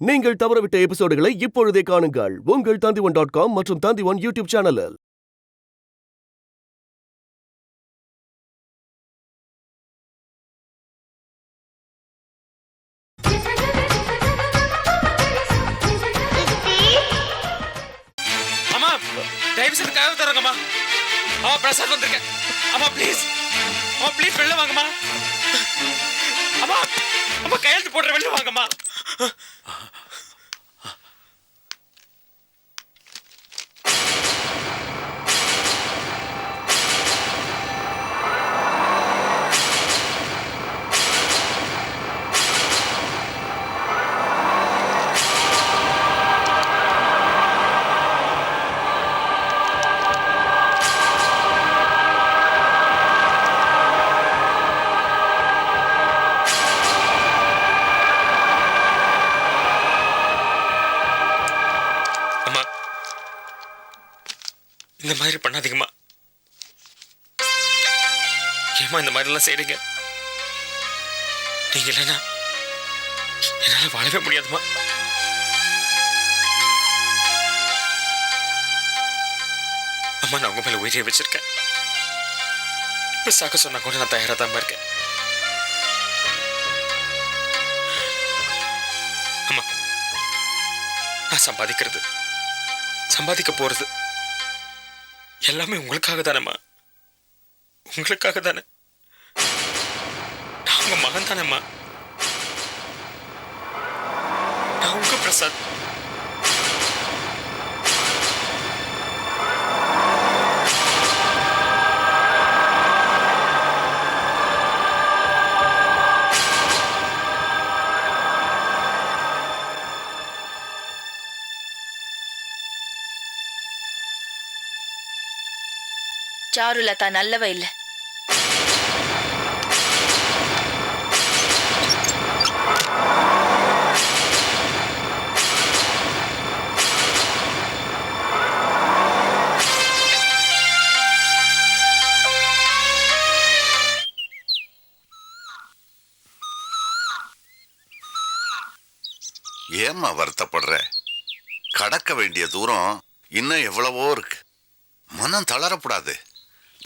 நீங்கள் தவறவிட்ட எபிசோடுகளை இப்பொழுதே காணுங்கள் உங்கள் Tandivan.com மற்றும் Tandivan யூடியூப் சேனலில். அம்மா டைவர்ஷன் கதவு தரங்கம்மா. அம்மா பிரசாத் வந்திருக்கேன். அம்மா ப்ளீஸ் வெளில வாங்கம்மா. அம்மா அம்மா கையெழுத்து போடுற வெளில வாங்கம்மா. இந்த மாதிரி பண்ணாதீங்கம்மா. ஏமா இந்த மாதிரி எல்லாம் செய்றீங்க? நீங்க இல்லைன்னா என்னால வாழவே முடியாதுமா. அம்மா நான் உங்க மேல உயிரை வச்சிருக்கேன். இப்ப சாக்க சொன்னா கூட நான் தயாரா தான் இருக்கேன். அம்மா நான் சம்பாதிக்க போறது எல்லாமே உங்களுக்காக தானேம்மா. உங்களுக்காக தானே. நான் உங்க மகன் தானேம்மா. நான் உங்க பிரசாத். சாருலதா நல்லவ இல்ல. ஏம்மா வருத்தப்படுற? கடக்க வேண்டிய தூரம் இன்னும் எவ்வளவோ இருக்கு. மனம் தளரப்படாது.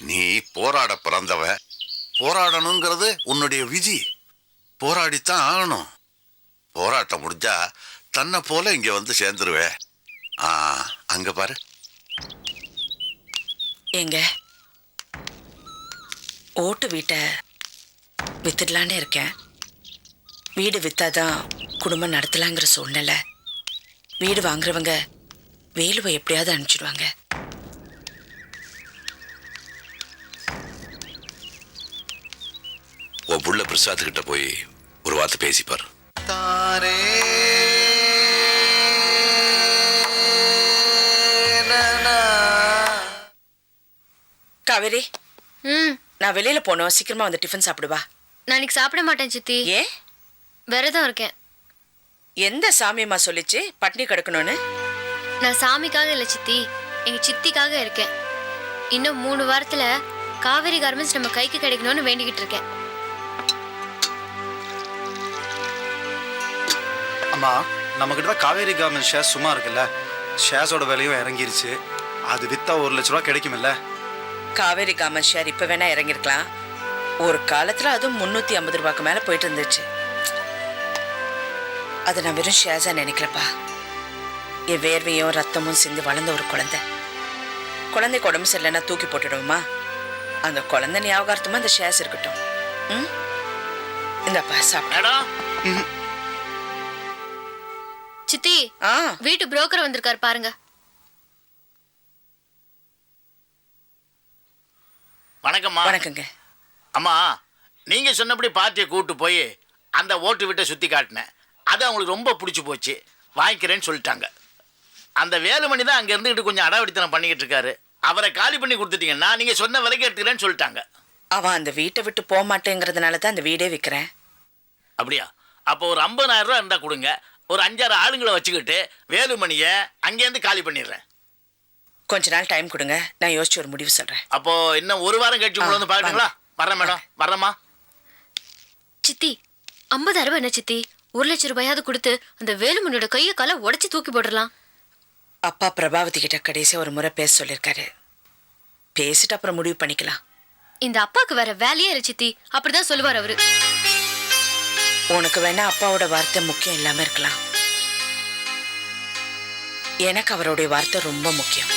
நீ போராட பிறந்தவ. போராடணுங்கிறது உன்னுடைய விதி. போராடித்தான் ஆகணும். போராட்டம் முடிஞ்சா தன்னை போல இங்க வந்து சேர்ந்துருவே. அங்க பாரு. எங்க ஓட்டு வீட்டை வித்துடலான்னு இருக்கேன். வீடு வித்தாதான் குடும்பம் நடத்தலாங்கிற சூழ்நிலை. வீடு வாங்குறவங்க வேலுவை எப்படியாவது அனுப்பிச்சிடுவாங்க. உன் புள்ள பிரசாத்துக்கிட்ட போய் ஒரு வார்த்தை பேசிப்பார். காவேரி, நான் வெளியில போனோம். சீக்கிரமா வந்து டிஃபன் சாப்பிடுவா. நான் இன்னைக்கு சாப்பிட மாட்டேன் சித்தி. ஏன்? விரதம் இருக்கேன். எந்த சாமியம்மா சொல்லிச்சு பட்னி கிடக்கணும்னு? நான் சாமிக்காக இல்லை சித்தி, எங்க சித்திக்காக இருக்கேன். இன்னும் 3 வாரத்துல காவேரி கார்மெண்ட்ஸ் நம்ம கைக்கு கிடைக்கணும்னு வேண்டிக்கிட்டு இருக்கேன். அம்மா, நம்மக்கிட்ட தான் காவேரி கார்மெண்ட் ஷேர்ஸ் சும்மா இருக்குல்ல. ஷேர்ஸோட விலையும் இறங்கிருச்சு. அது விற்றா 1 லட்ச ரூபா கிடைக்குமில்ல. காவேரி கார்மெண்ட் ஷேர் இப்போ வேணா இறங்கிருக்கலாம். ஒரு காலத்தில் அதுவும் 350 ரூபாய்க்கு மேலே போயிட்டு இருந்துச்சு. அதை நான் வெறும் ஷேர்ஸாக நினைக்கிறப்பா. என் வேர்வையும் ரத்தமும் சிந்து வளர்ந்த ஒரு குழந்தைக்கு உடம்பு சரியில்லைன்னா தூக்கி போட்டுடுவோமா? அந்த குழந்தை ஞாபகார்த்தமாக அந்த ஷேர்ஸ் இருக்கட்டும். இந்தப்பா சாப்பிடா. சித்தி, வீட்டு புரோக்கர் வந்திருக்காரு பாருங்க. வணக்கம்மா. வணக்கங்க. அம்மா, நீங்க சொன்னபடி பார்ட்டியை கூப்பிட்டு போய் அந்த ஓட்டு வீட்டை சுத்தி காட்டினேன். அது அவங்களுக்கு ரொம்ப பிடிச்சி போச்சு. வாங்கிக்கிறேன்னு சொல்லிட்டாங்க. அந்த வேலுமணி தான் அங்க இருந்துகிட்டு கொஞ்சம் அடாவடித்தனம் பண்ணிக்கிட்டு இருக்காரு. அவரை காலி பண்ணி கொடுத்துட்டீங்கன்னா நீங்க சொன்ன விலைக்கு எடுத்துக்கிறேன்னு சொல்லிட்டாங்க. அவன் அந்த வீட்டை விட்டு போக மாட்டேங்கிறதுனால தான் அந்த வீடே விற்கிறேன். அப்படியா? அப்போ ஒரு 50,000 ரூபா இருந்தா கொடுங்க. ஒரு 5-6 ஆளுங்களை வச்சுக்கிட்டு வேலுமணியை அங்கேருந்து காலி பண்ணிடுறேன். கொஞ்ச நாள் டைம் கொடுங்க, நான் யோசிச்சு ஒரு முடிவு சொல்றேன். அப்போ இன்னும் 1 வாரம் கழிச்சு உங்களை வந்து பாருங்களா? வரேன் மேடம், வரேம்மா. சித்தி 50,000 என்ன சித்தி, 1,00,000 கொடுத்து அந்த வேலுமணியோட கையை காலை உடைச்சு தூக்கி போடலாம். அப்பா பிரபாவதி கிட்ட கடைசியா ஒரு முறை பேச சொல்லியிருக்காரு. பேசிட்டு அப்புறம் முடிவு பண்ணிக்கலாம். இந்த அப்பாக்கு வேற வேலையே இல்லை சித்தி. அப்படிதான் சொல்லுவார் அவரு. உனக்கு வேணா அப்பாவோட வார்த்தை முக்கியம் இல்லாம இருக்கலாம். எனக்கு அவருடைய வார்த்தை ரொம்ப முக்கியம்.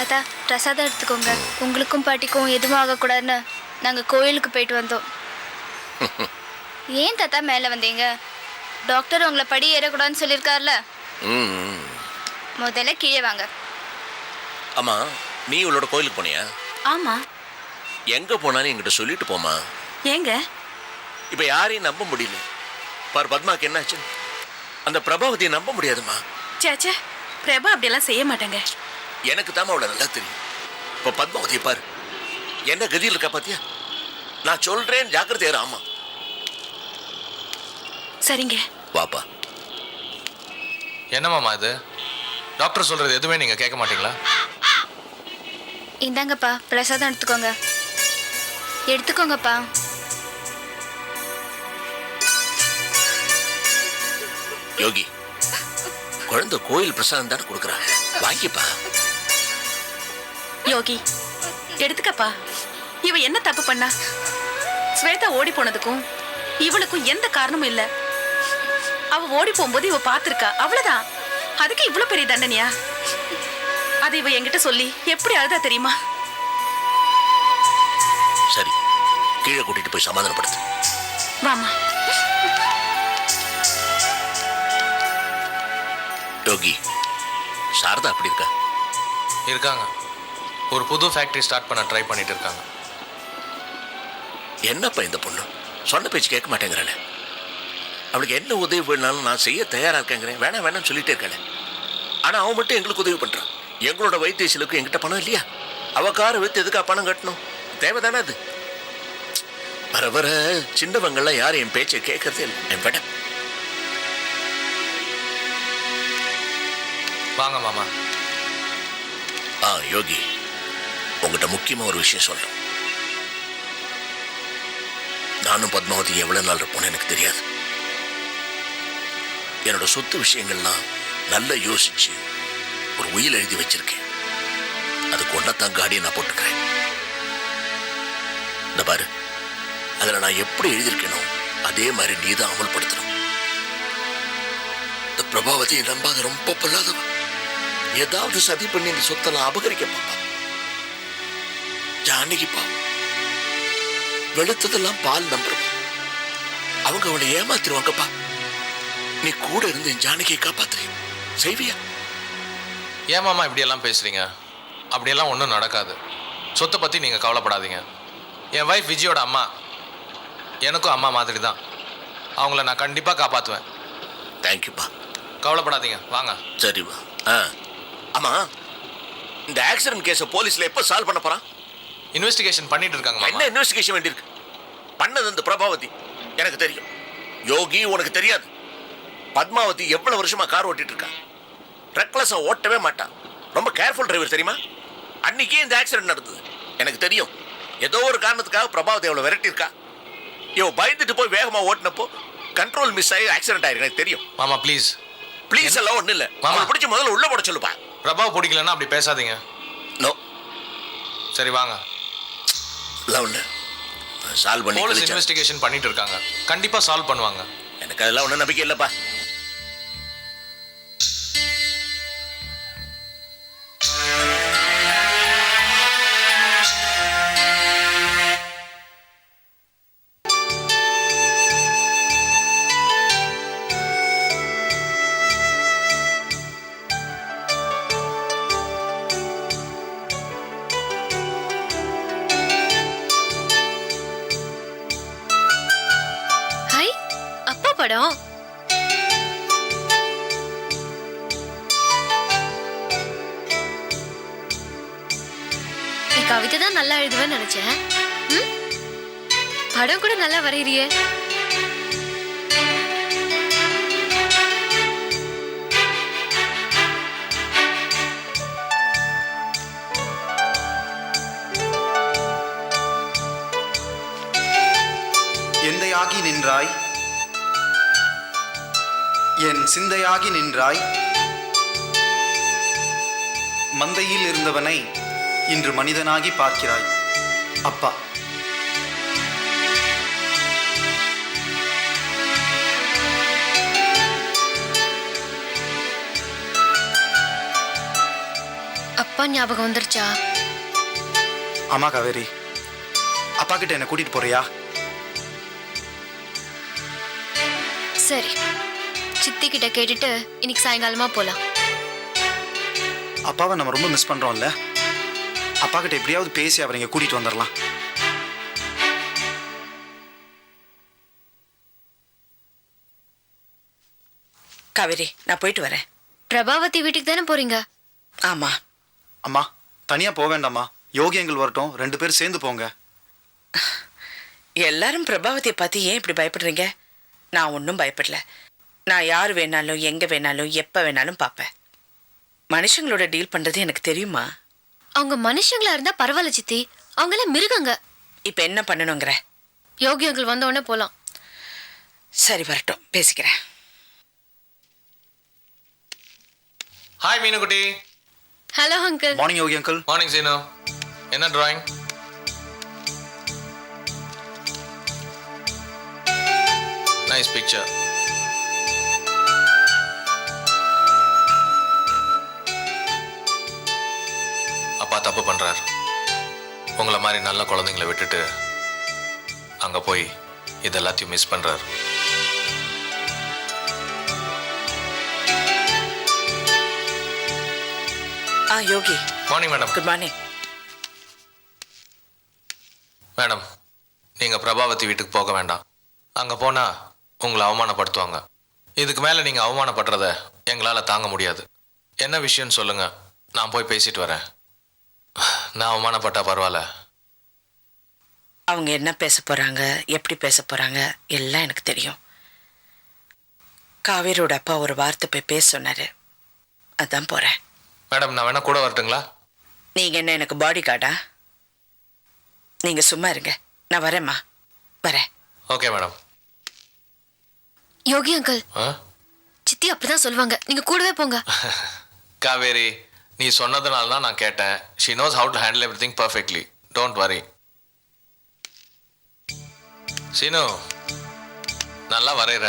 தாத்தா பிரசாதம் எடுத்துக்கோங்க. உங்களுக்கும் பாட்டிக்கும் எதுவும் ஆகக்கூடாதுன்னு நாங்கள் கோயிலுக்கு போயிட்டு வந்தோம். ஏன் தாத்தா மேலே வந்தீங்க? டாக்டர் உங்களை படி ஏறக்கூடாதுன்னு சொல்லியிருக்காருல. முதல்ல கீழே வாங்க. அம்மா, நீ இவளோட கோயிலுக்கு போனியா? ஆமாம். எங்க போனாலும் என்கிட்ட சொல்லிட்டு போமா. ஏங்க இப்ப யாரையும் நம்ப முடியல. பார் பத்மாக்கு என்னாச்சு? அந்த பிரபாவதியை நம்ப முடியாதுமா. சேச்சே, பிரபா அப்படியெல்லாம் செய்ய மாட்டேங்க. எனக்கு தாமா அவளை நல்லா தெரியும். இப்ப பத்மாவதியை பாரு, என்ன கதியில் இருக்கா பாத்தியா? நான் சொல்றேன், ஜாக்கிரதையா இரு. ஆமா சரிங்க. வாப்பா. என்னமாமா இது? டாக்டர் சொல்றது எதுவுமே நீங்க கேட்க மாட்டீங்களா? இந்தாங்கப்பா பிரசாதம் எடுத்துக்கோங்க. எடுத்துக்கோங்கப்பா. யோகி, குழந்தை கோயில் பிரசாதம் தானே கொடுக்குறாங்க, வாங்கிப்பா. யோகி எடுத்துக்கப்பா. இவ என்ன தப்பு பண்ணா? ஸ்வேதா ஓடி போனதுக்கும் இவளுக்கும் எந்த காரணமும் இல்ல. அவ ஓடி போகும்போது இவ பாத்திருக்கா, அவ்வளவுதான். அதுக்கு இவ்வளவு பெரிய தண்டனையா? அது இவ என்கிட்ட சொல்லி எப்படி அழுதா தெரியுமா? சரி, கீழே கூட்டிட்டு போய் சமாதானப்படுத்து. வாமா. யோகி, சாரதா அப்படி இருக்கா? இருக்காங்க. ஒரு புது ஃபேக்டரி ஸ்டார்ட் பண்ண ட்ரை பண்ணிட்டு இருக்காங்க. என்னப்பா இந்த பொண்ணு சொன்ன பேச்சு கேட்க மாட்டேங்கிறானே. அவளுக்கு என்ன உதவி வேணாலும் நான் செய்ய தயாரா இருக்கேங்கிறேன். வேணாம் வேணாம்னு சொல்லிட்டே இருக்கானே. ஆனா அவன் மட்டும் எங்களுக்கு உதவி பண்றான். எங்களோட வைத்திய செலவுக்கு எங்கிட்ட பணம் இல்லையா? அவ காரை வைத்து எதுக்கா பணம் கட்டணும்? தேவைதானே அது? வர வர சின்னவங்கள்லாம் யாரும் என் பேச்சை கேட்கறதே இல்லை. என் படம் வாங்க மாமா. யோகி, உங்ககிட்ட முக்கியமா ஒரு விஷயம் சொல்றேன். நானும் பத்மாவதி எவ்வளவு நாள் இருப்போன்னு எனக்கு தெரியாது. என்னோட சொத்து விஷயங்கள்லாம் நல்லா யோசிச்சு ஒரு உயில் எழுதி வச்சிருக்கேன். அதுக்கு ஒன்னத்தான் காடியை நான் போட்டுக்கிறேன். இந்த பாரு, அதுல நான் எப்படி எழுதியிருக்கேனோ அதே மாதிரி நீ தான் அமல்படுத்தணும். இந்த பிரபாவதியை நம்பாத ரொம்ப பொல்லாதவ. ஏதாவது சதி பண்ணி இந்த சொத்தெல்லாம் அபகரிக்க பாப்பா. ஜானகி பாவம், வெளுத்ததெல்லாம் பால் நம்புறவா. அவங்க அவளை ஏமாத்திருவாங்கப்பா. நீ கூட இருந்து என் ஜானகியை காப்பாத்துறிய செய்வியா? ஏன் மாமா இப்படி எல்லாம் பேசுறீங்க? அப்படியெல்லாம் ஒன்றும் நடக்காது. சொத்தை பத்தி நீங்க கவலைப்படாதீங்க. என் வைஃப் விஜயோட அம்மா எனக்கும் அம்மா மாதிரி தான். அவங்கள நான் கண்டிப்பா காப்பாத்துவேன். தேங்க்யூப்பா. கவலைப்படாதீங்க, வாங்க. சரிப்பா. ஆமா, இந்த ஆக்சிடென்ட் கேஸை போலீஸ்ல எப்ப சால்வ் பண்ண போறான்? இன்வெஸ்டிகேஷன் பண்ணிட்டு இருக்காங்க. என்ன இன்வெஸ்டிகேஷன் வேண்டியிருக்கு? பண்ணது இந்த பிரபாவதி, எனக்கு தெரியும். யோகி, உனக்கு தெரியாது. பத்மாவதி எவ்வளவு வருஷமா கார் ஓட்டிட்டு இருக்கா. ரெக்லஸா ஓட்டவே மாட்டான். ரொம்ப கேர்ஃபுல் டிரைவர் தெரியுமா? அன்னைக்கே இந்த ஆக்சிடென்ட் நடந்தது, எனக்கு தெரியும். ஏதோ ஒரு காரணத்துக்காக பிரபாவதி அவளை விரட்டி இருக்கா. இவ பயந்துட்டு போய் வேகமா ஓட்டினப்போ கண்ட்ரோல் மிஸ் ஆகி ஆக்சிடென்ட் ஆயிருக்கு, எனக்கு தெரியும். மாமா ப்ளீஸ். ப்ளீஸ் எல்லாம் ஒண்ணு இல்ல. மாமா பிடிச்ச முதல்ல உள்ள போட சொல்லுப்பா. பிரபாவ் பிடிக்கலன்னா அப்படி பேசாதீங்க. நோ. சரி வாங்க. ஒண்ணு சால்வ் பண்ணி போலீஸ் இன்வெஸ்டிகேஷன் பண்ணிட்டு இருக்காங்க, கண்டிப்பா சால்வ் பண்ணுவாங்க. எனக்கு அதெல்லாம் ஒன்றும் நம்பிக்கை இல்லைப்பா. படம். நீ கவிதை தான் நல்லா எழுதுவேன்னு நினைச்சேன். படம் கூட நல்லா வரையறியே. எந்தையாகி நின்றாய், என் சிந்தையாகி நின்றாய், மந்தையில் இருந்தவனை இன்று மனிதனாகி பார்க்கிறாய். அப்பா. அப்பா ஞாபகம் வந்துருச்சா? ஆமா காவேரி, அப்பா கிட்ட என்ன கூட்டிட்டு போறியா? சரி, சித்தி கிட்ட கேட்டுட்டு இன்னைக்கு சாயங்காலமா போலாம். அப்பாவை நம்ம ரொம்ப மிஸ் பண்றோம்ல, அப்பா கிட்ட எப்படியாவது பேசி அவரை இங்க கூட்டிட்டு வந்துடலாம். காவேரி, நான் போயிட்டு வரேன். பிரபாவதி வீட்டுக்கு தானே போறீங்க? ஆமா. அம்மா, தனியா போக வேண்டாமா, யோகி எங்கள் வரட்டும், 2 பேரும் சேர்ந்து போங்க. எல்லாரும் பிரபாவதியை பார்த்து ஏன் இப்படி பயப்படுறீங்க? நான் ஒன்றும் பயப்படல. நான் யார் வேணாலும் எங்கே வேணாலும் எப்போ வேணாலும் பார்ப்பேன். மனுஷங்களோட டீல் பண்ணுறது எனக்கு தெரியுமா? அவங்க மனுஷங்களா இருந்தா பரவாயில்ல சித்தி, அவங்களாம் மிருகங்க. இப்போ என்ன பண்ணணுங்கிற? யோகி அங்கிள் வந்த உடனே போலாம். சரி, வரட்டும், பேசிக்கிறேன். ஹாய் மீனுக்குட்டி. Hello uncle. Morning Yogi uncle. Morning Seenu. என்ன டிராயிங்? Nice picture. அப்பா தப்பு பண்றார். உங்களை மாதிரி நல்ல குழந்தைங்களை விட்டுட்டு அங்க போய் இதெல்லாத்தையும் மிஸ் பண்றார். Yogi. Morning madam. Good morning madam. நீங்க பிரபாவதி வீட்டுக்கு போக வேண்டாம். அங்க போனா உங்களை அவமானப்படுத்துவாங்க. இதுக்கு மேல நீங்க அவமானப்படுறத எங்களால தாங்க முடியாது. என்ன விஷயம்னு சொல்லுங்க, நான் போய் பேசிட்டு வரேன். நான் அவமானப்பட்டா பரவாயில்ல. அவங்க என்ன பேச போறாங்க, எப்படி பேச போறாங்க எல்லாம் எனக்கு தெரியும். காவேரியோட அப்பா ஒரு வார்த்தை போய் பேச சொன்னாரு, அதான் போறேன். மேடம், நான் வேணா கூட வரட்டுங்களா? நீங்க என்ன எனக்கு பாடி கார்டா? நீங்க சும்மா இருங்க, நான் வரேம்மா, வரேன். Okay madam. யோகி அங்கிள், சித்தி அப்படிதான் சொல்லுவாங்க, நீங்க கூடவே போங்க. காவேரி, நீ சொன்னதுனால தான் நான் கேட்டேன். she knows how to handle everything perfectly. don't worry. Seenu, நல்லா வரைகிற.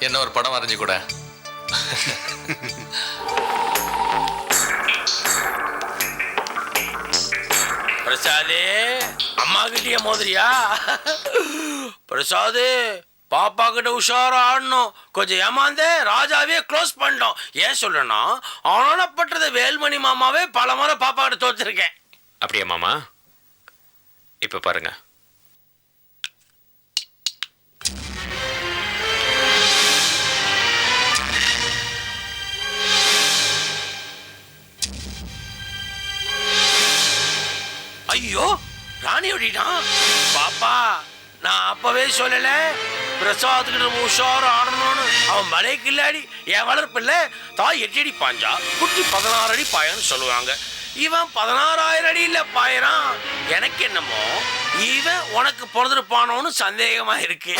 என்ன ஒரு படம் வரைஞ்சி கூட. பிரசாதே, அம்மா கிட்டே மோதிரியா? பிரசாது, பாப்பா கிட்ட உஷாரா ஆடணும். கொஞ்சம் ஏமாந்தே ராஜாவே க்ளோஸ் பண்ணிட்டோம். ஏன் சொல்றேன்னா, அவனப்பட்டத வேல்மணி மாமாவே பல முறை பாப்பா கிட்ட தோத்துருக்கேன். அப்படியா மாமா? இப்ப பாருங்க. ஐயோ, ராணி ஓடிட்டான். பாப்பா, நான் அப்பவே சொல்லல பிரசாத்துக்கிட்ட உஷார ஆடணும்னு. அவன் மலை கில்லாடி, என் வளர்ப்பில்ல. தாய் 8 அடி பாஞ்சா, குட்டி 16 அடி பாயன்னு சொல்லுவாங்க. இவன் 16,000 அடியில் பாயறான். எனக்கு என்னமோ இவன் உனக்கு பிறந்திருப்பானோன்னு சந்தேகமா இருக்கு.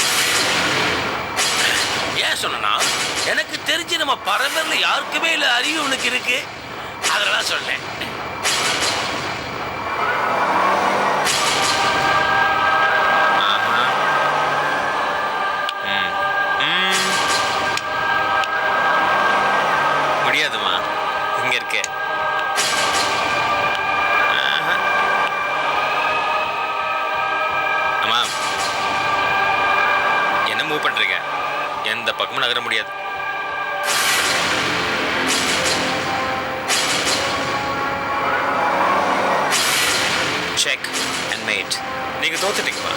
ஏன் சொன்னா, எனக்கு தெரிஞ்சு நம்ம பரம்பரையில யாருக்குமே இல்லை அறிவு உனக்கு இருக்கு. அதெல்லாம் சொன்னேன். முடியாதுமா, இங்க இருக்க. அம்மா, என்ன மூவ் பண்றீங்க? எந்த பக்கமும் நகர முடியாது. Check and mate. நீங்க தோத்துட்டீங்கம்மா.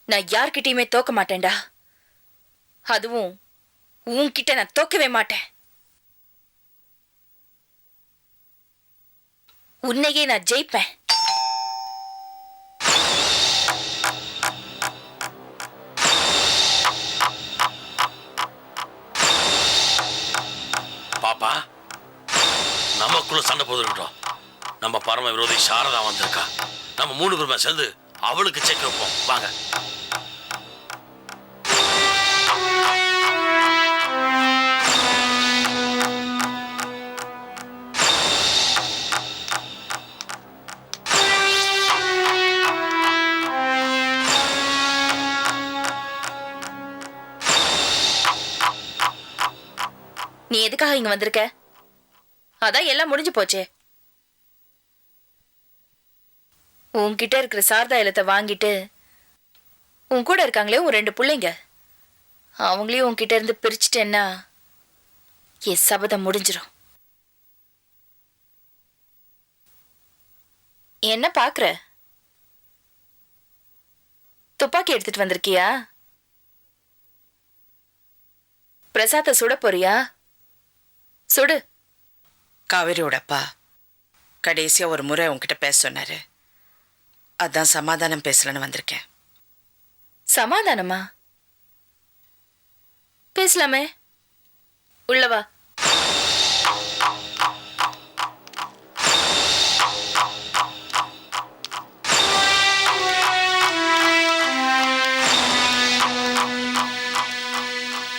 நான் யார்கிட்டயுமே தோக்க மாட்டேன்டா. அதுவும் உன்கிட்ட நான் தோக்கவே மாட்டேன். உன்னையே நான் ஜெயிப்பேன். பாப்பா, நமக்குள்ள சண்டை போதுக்கிட்டோம். நம்ம பரம விரோதி சாரதா வந்திருக்கா. நம்ம 3 பேருமே சேர்ந்து அவளுக்கு செக் வைப்போம். வாங்க. நீ எதுக்காக இங்க வந்திருக்க? அதான் எல்லாம் முடிஞ்சு போச்சே. உன்கிட்ட இருக்கிற சாரதா இல்லத்தை வாங்கிட்டு உன் கூட இருக்காங்களே உன் 2 பிள்ளைங்க, அவங்களையும் உன்கிட்ட இருந்து பிரிச்சுட்டேன்னா என் சபதம் முடிஞ்சிடும். என்ன பாக்குற? துப்பாக்கி எடுத்துட்டு வந்திருக்கியா? பிரசாத்தை சுட போறியா? சுடு. காவேரியோட அப்பா கடைசியா ஒரு முறை உன்கிட்ட பேச சொன்னாரு. அதான் சமாதானம் பேசலன்னு வந்திருக்கேன். சமாதானமா? பேசலாமே, உள்ளவா.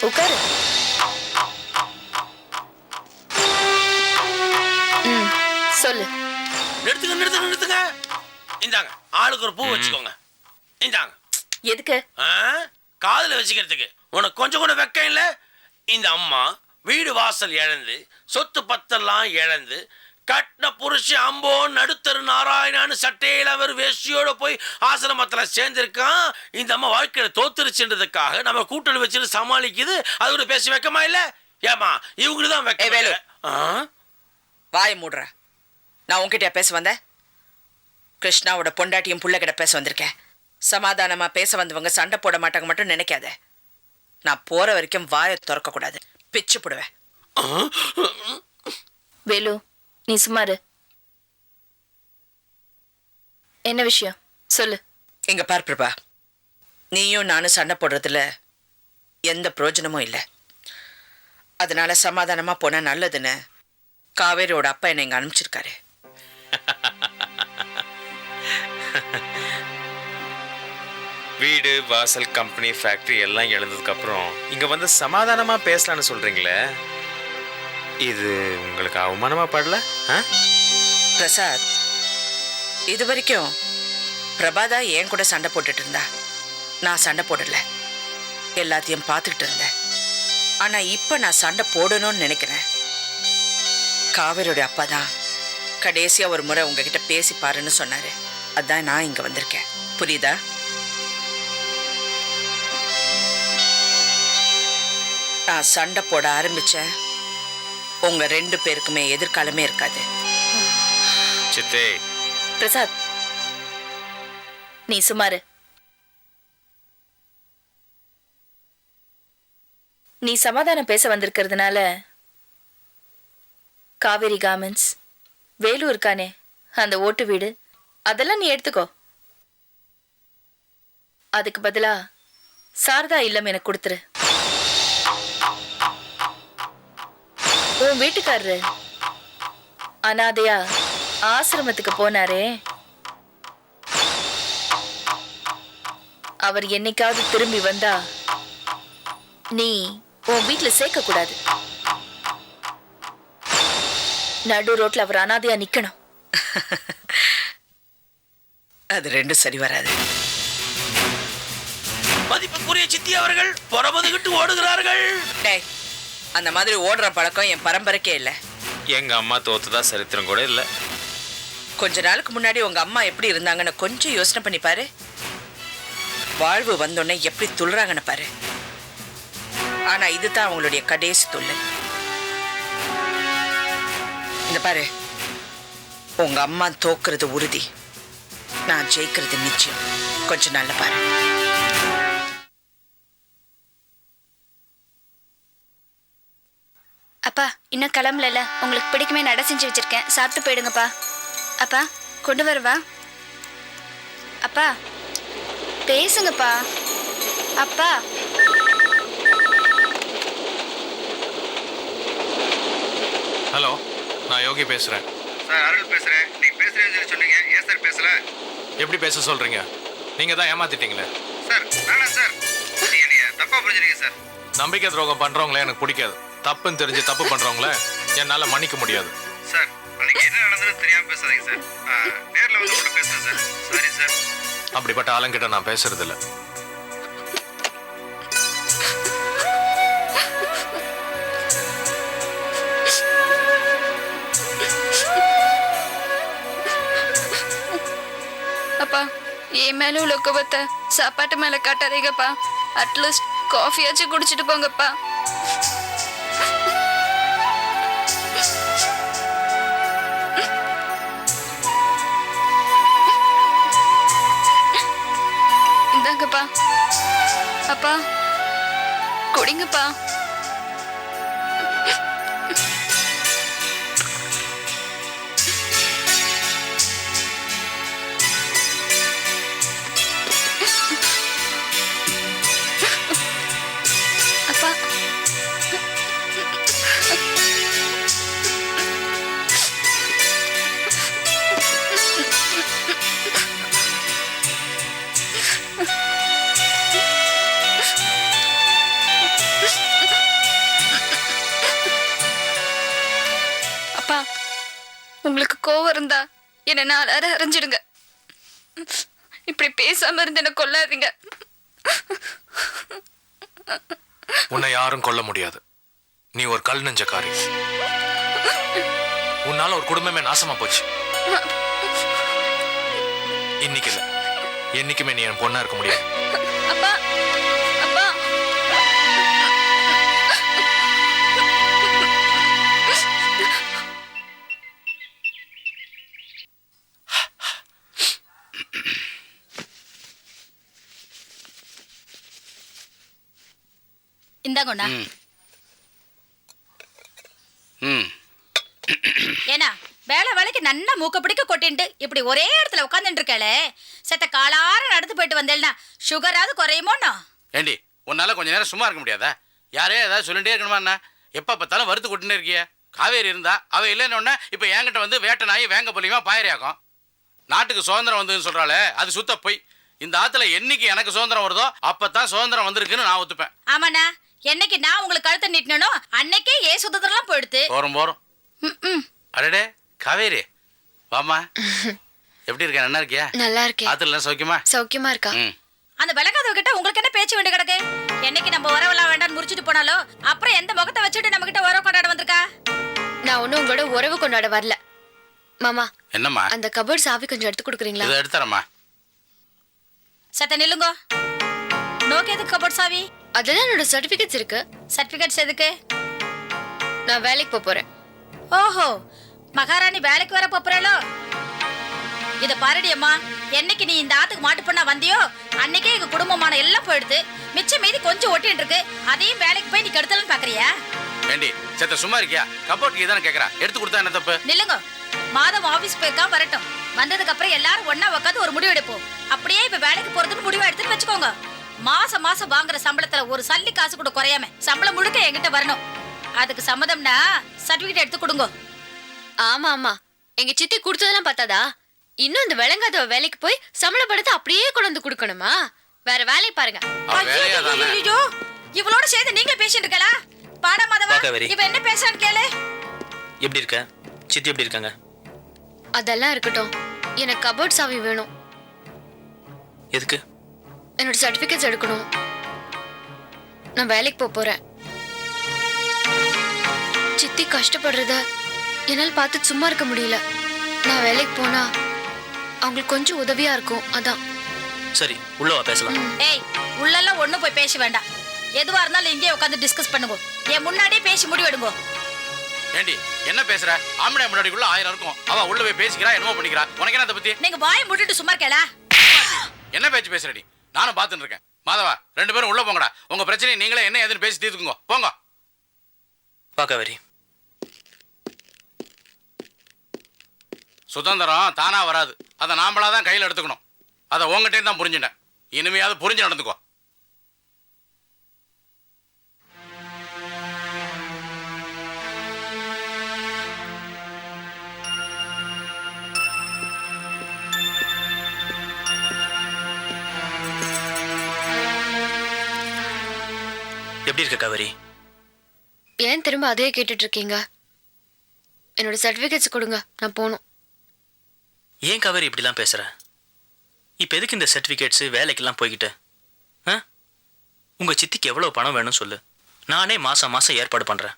உட்காரு. சொல்லு. நிறுத்துங்க. இந்தாங்க, ஆளுக்கு ஒரு பூ வச்சுக்கோங்க. இந்தாங்க. எதுக்கு? காதுல வச்சுக்கிறதுக்கு. உனக்கு கொஞ்சம் கூட வெக்கம் இல்ல? இந்த அம்மா வீடு வாசல் இழந்து, சொத்து பத்தெல்லாம் இழந்து, கட்டின புருஷன் அம்போ நடுத்தரு நாராயணான்னு சட்டையில அவர் வேஷ்டியோட போய் ஆசிரமத்துல சேர்ந்திருக்கான். இந்த அம்மா வாழ்க்கையில தோத்துருச்சுன்றதுக்காக நம்ம கூட்டணி வச்சுட்டு சமாளிக்குது. அது கூட பேசி வைக்கமா இல்ல? ஏமா இவங்களுக்கு தான் வைக்க. வாய மூடுற. நான் உன்கிட்ட பேச வந்தேன்? கிருஷ்ணாவோட பொண்டாட்டியும் புள்ள கிட்ட பேச வந்திருக்கேன். சமாதானமா பேச வந்தவங்க சண்டை போட மாட்டாங்க மட்டும் நினைக்காத. நான் போற வரைக்கும் வாயை திறக்க கூடாது, பிச்சு போடுவேன். வேலு, நீ சும்மாரு. என்ன விஷயம் சொல்லு. இங்க பார் பிரபா, நீயும் நானும் சண்டை போடுறதுல எந்த பிரயோஜனமும் இல்லை. அதனால சமாதானமா போனா நல்லதுன்னு காவேரியோட அப்பா என்னை இங்க அனுப்பிச்சிருக்காரு. வீடு வாசல் கம்பெனி ஃபேக்டரி எல்லாம் இழந்ததுக்கு அப்புறம் இங்க வந்து சமாதானமா பேசலாம்னு சொல்றீங்களே, இது உங்களுக்கு அவமானமா படல? பிரசாத், இது வரைக்கும் பிரபாதா என் கூட சண்டை போட்டுட்டு இருந்தா. நான் சண்டை போடல, எல்லாத்தையும் பார்த்துக்கிட்டு இருந்தேன். ஆனா இப்ப நான் சண்டை போடணும்னு நினைக்கிறேன். காவேரியோட அப்பா தான் கடைசியா ஒரு முறை உங்ககிட்ட பேசி பாருன்னு சொன்னாரு. அதான் நான் இங்க வந்திருக்கேன். புரியுதா? நான் சண்டை போட ஆரம்பிச்சேன், உங்க 2 பேருக்குமே எதிர்காலமே இருக்காது. சித்தே. பிரசாத், நீ சுமாரு. நீ சமாதானம் பேச வந்திருக்கிறதுனால காவேரி கார்மெண்ட்ஸ், வேலு இருக்கானே அந்த ஓட்டு வீடு, அதெல்லாம் நீ எடுத்துக்கோ. அதுக்கு பதிலா சாரதா இல்லம் எனக்கு கொடுத்துரு. உன் வீட்டுக்காரரு அனாதையா ஆசிரமத்துக்கு போனாரே, அவர் என்னைக்காவது திரும்பி வந்தா நீ உன் வீட்டுல சேர்க்க கூடாது. நடு ரோட்ல அவர் அனாதையா நிக்கணும். அது 2 சரி வராது. மதிப்புக்குரிய சித்தி அவர்கள் புறமதுகிட்டு ஓடுகிறார்கள். அந்த மாதிரி ஓடுற பழக்கம் என் பரம்பரைக்கே இல்லை. எங்க அம்மா தோத்துதா சரித்திரம் கூட இல்லை. கொஞ்ச நாளுக்கு முன்னாடி உங்க அம்மா எப்படி இருந்தாங்கன்னு கொஞ்சம் யோசனை பண்ணி பாரு. வாழ்வு வந்தோடனே எப்படி துள்ளுறாங்கன்னு பாரு. ஆனா இதுதான் அவங்களுடைய கடைசி துள்ளல். இந்த பாரு, உங்க அம்மா தோக்குறது உறுதி, நான் ஜெயிக்கிறது நிச்சயம். கொஞ்சம் நல்ல பாரு. இன்னும் கிளம்பல, உங்களுக்கு பிடிக்குமே நட செஞ்சு வச்சிருக்கேன், சாப்பிட்டு போயிடுங்கப்பா. அப்பா கொண்டு வரவா? அப்பா பேசுங்கப்பா. அப்பா ஹலோ, நான் யோகி பேசுகிறேன். சார் அருள் பேசுகிறேன். நீங்கள் பேசுகிறேன்னு சொன்னீங்க, ஏன் சார் பேசல? எப்படி பேச சொல்கிறீங்க? நீங்கள் தான் ஏமாத்திட்டீங்களே. சார் வேணாம் சார், நீங்கள் தப்பாக புரிஞ்சுறீங்க சார். நம்பிக்கை துரோகம் பண்ணுறவங்களே எனக்கு பிடிக்காது. தப்புன்னு தெரிஞ்சு தப்பு பண்ணுறவங்கள என்னால் மன்னிக்க முடியாது. சார் அன்னைக்கு என்ன நடந்ததுன்னு தெரியாமல் பேசாதீங்க சார். நேரில் வந்து கூட பேசுகிறேன் சார். Sorry sir. அப்படிப்பட்ட ஆளுங்கிட்ட நான் பேசுறதில்ல. அப்பா என் மேல உள்ள கோபத்தை சாப்பாட்டு மேல காட்டாதீங்கப்பா. அட்லீஸ்ட் காஃபியாச்சும் குடிச்சிட்டு போங்கப்பா. இந்தாங்கப்பா. அப்பா குடிங்கப்பா. அப்பா அப்பா உங்களுக்கு கோவம் இருந்தா என்ன நாளார அரைஞ்சிடுங்க. இப்படி பேசாம இருந்து என்ன கொல்லாதீங்க. உன்னை யாரும் கொல்ல முடியாது. நீ ஒரு கல் நெஞ்சக்காரி. உன்னால ஒரு குடும்பமே நாசமா போச்சு. இன்னைக்கு இல்ல, என்னைக்குமே நீ என் பொண்ணா இருக்க முடியாது. அப்பா அப்பா இந்தாங்கண்ணா. ஏன்னா வேலை வேலைக்கு நன்னா மூக்க பிடிக்க கொட்டின்ட்டு இப்படி ஒரே இடத்துல உட்காந்துட்டு இருக்கேளே, செத்த காலார நடந்து போயிட்டு வந்தேன்னா சுகராவது குறையுமோண்ணா? ஏண்டி உன்னால கொஞ்ச நேரம் சும்மா இருக்க முடியாதா? யாரே ஏதாவது சொல்லிட்டே இருக்கணுமா என்ன? எப்போ பார்த்தாலும் வறுத்து கொட்டுனே இருக்கிய. காவேரி இருந்தா அவ இல்லைன்னு இப்போ என்கிட்ட வந்து வேட்டை நாய் வேங்க போலியுமா பாயறியாக்கும். நாட்டுக்கு சுதந்திரம் வந்ததுன்னு சொல்றாளே, அது சுத்த போய். இந்த ஆத்துல என்னைக்கு எனக்கு சுதந்திரம் வருதோ அப்பதான் சுதந்திரம் வந்திருக்குன்னு நான் ஒத்துப்பேன். ஆமாண்ணா, என்னைக்கு நான் உங்களுக்கு கழுத்தை நீட்டினோ அன்னைக்கே ஏ சுதந்திரம்லாம் போயிடுது. போறோம். அடடே காவேரி வாமா. எப்படி இருக்க? நல்லா இருக்கியா? நல்லா இருக்கேன். ஆத்துல சௌக்கியமா? சௌக்கியமா இருக்கா? அந்த விளக்காதவ கிட்ட உங்களுக்கு என்ன பேச்சு வேண்டி கிடக்கு? என்னைக்கு நம்ம உறவெல்லாம் வேண்டாம்னு முடிச்சிட்டு போனாலும் அப்புறம் எந்த முகத்தை வச்சுட்டு நம்ம கிட்ட உறவு கொண்டாட வந்திருக்கா? நான் ஒன்னும் உங்களோட உறவு கொண்டாட வரல. மாமா என்னம்மா? அந்த கபோர்ட் சாவி கொஞ்சம் எடுத்து கொடுக்குறீங்களா? இதை எடுத்துறேம்மா. சத்த நில்லுங்க. நோக்கு எதுக்கு கபோர்ட் சாவி? அதெல்லாம் என்னோட சர்டிபிகேட்ஸ் இருக்கு. சர்டிபிகேட்ஸ் எதுக்கு? நான் வேலைக்கு போறேன். ஓஹோ, மகாராணி வேலைக்கு வர போறேளோ? இத பாருடி அம்மா, என்னைக்கு நீ இந்த ஆத்துக்கு மாட்டு பண்ணா வந்தியோ அன்னைக்கே எங்க குடும்பமான எல்லாம் போயிடுது. மிச்சம் மீதி கொஞ்சம் ஒட்டிட்டு இருக்கு. அதையும் வேலைக்கு போய் நீ கெடுத்தலன்னு பாக்குறியா? ஏண்டி செத்த சும்மா இருக்கியா? கபோர்ட் இதானே கேக்குறா, எடுத்து கொடுத்தா என்ன தப்பு? நில்லுங்க. மாதம் ஆபீஸ் போயிருக்கா வரட்டும். வந்ததுக்கு அப்புறம் எல்லாரும் ஒண்ணா உட்காந்து ஒரு முடிவு எடுப்போம். அப்படியே இப்ப வேலைக்கு போறதுன்னு முடிவு எடுத்துன்னு வச்சுக்கோங்க. மாசம் மாசம் வாங்குற சம்பளத்துல ஒரு சல்லி காசு கூட குறையாம சம்பளம் முழுக்க என்கிட்ட வரணும். அதுக்கு சம்மதம்னா சர்டிபிகேட் எடுத்து கொடுங்க. ஆமா ஆமா, எங்க சித்தி கொடுத்ததெல்லாம் பார்த்தாதா? இன்னும் இந்த விளங்காதவ வேலைக்கு போய் சம்பள படத்தை அப்படியே கொண்டு வந்து கொடுக்கணுமா? வேற வேலையை பாருங்க. ஐயோ, இவளோட சேர்ந்து நீங்க பேசிட்டு இருக்கலா? பாடா மாதவா, இவ என்ன பேசான்னு கேளு. எப்படி இருக்க? சித்தி எப்படி இருக்காங்க? அதெல்லாம் இருக்கட்டும், எனக்கு கபோர்ட் சாவி வேணும். எதுக்கு? என்னோட சர்டிபிகேட்ஸ் எடுக்கணும். நான் வேலைக்கு போறேன். சித்தி கஷ்டப்படுறத என்னால் பார்த்து சும்மா இருக்க முடியல. நான் வேலைக்கு போனா அவங்களுக்கு கொஞ்சம் உதவியா இருக்கும், அதான். சரி, உள்ள வா பேசலாம். ஏய், உள்ளெல்லாம் ஒண்ணு போய் பேச வேண்டாம். எதுவா இருந்தாலும் இங்கே உட்காந்து டிஸ்கஸ் பண்ணுங்க. என் முன்னாடியே பேசி முடிவெடுங்க. ஏண்டி என்ன பேசுற? ஆம்பளை முன்னாடிக்குள்ள 1000 இருக்கும். அவ உள்ள போய் பேசிக்கிறா, என்னமோ பண்ணிக்கிறா. உனக்கு என்ன அதை பத்தி? நீங்க வாய் மூடிட்டு சும்மா இருக்கேளா? என்ன பேச்சு பேசுறடி? நானும் பார்த்துட்டு இருக்கேன். மாதவா, 2 பேரும் உள்ள போங்கடா. உங்க பிரச்சனையை நீங்களே என்ன ஏதுன்னு பேசி தீர்த்துக்குங்க. போங்க. வா காவேரி. சுதந்திரம் தானா வராது. அதை நாமளா தான் கையில் எடுத்துக்கணும். அதை உங்ககிட்டே தான் புரிஞ்சுட்டேன். இனிமையாவது புரிஞ்சு நடந்துக்கோ. எப்படி இருக்க காவேரி? ஏன் திரும்ப அதே கேட்டுட்டு இருக்கீங்க? என்னோட சர்டிஃபிகேட்ஸ் கொடுங்க, நான் போகணும். ஏன் காவேரி இப்படிலாம் பேசுற? இப்போ எதுக்கு இந்த சர்டிஃபிகேட்ஸ் வேலைக்கெல்லாம் போய்கிட்டு? உங்க சித்திக்கு எவ்வளோ பணம் வேணும்னு சொல்லு, நானே மாசம் மாசம் ஏற்பாடு பண்றேன்.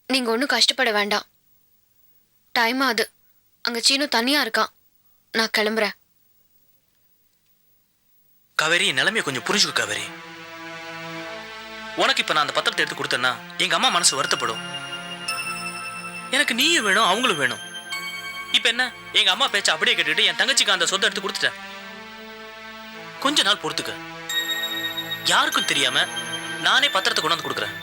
நீங்க ஒன்றும் கஷ்டப்பட வேண்டாம். டைம் ஆகுது, அங்க சீனு தனியா இருக்கான். நான் கிளம்புறேன். காவேரி, நிலைமையை கொஞ்சம் புரிஞ்சுக்க காவேரி. உனக்கு இப்போ நான் அந்த பத்திரத்தை எடுத்து கொடுத்தேன்னா எங்க அம்மா மனசு வருத்தப்படும். எனக்கு நீயும் வேணும், அவங்களும் வேணும். இப்போ என்ன, எங்க அம்மா பேச்ச அப்படியே கேட்டுட்டு என் தங்கச்சிக்கு அந்த சொத்தை எடுத்து கொடுத்துட்டேன். கொஞ்ச நாள் பொறுத்துக்க. யாருக்கும் தெரியாம நானே பத்திரத்தை கொண்டு வந்து கொடுக்குறேன்.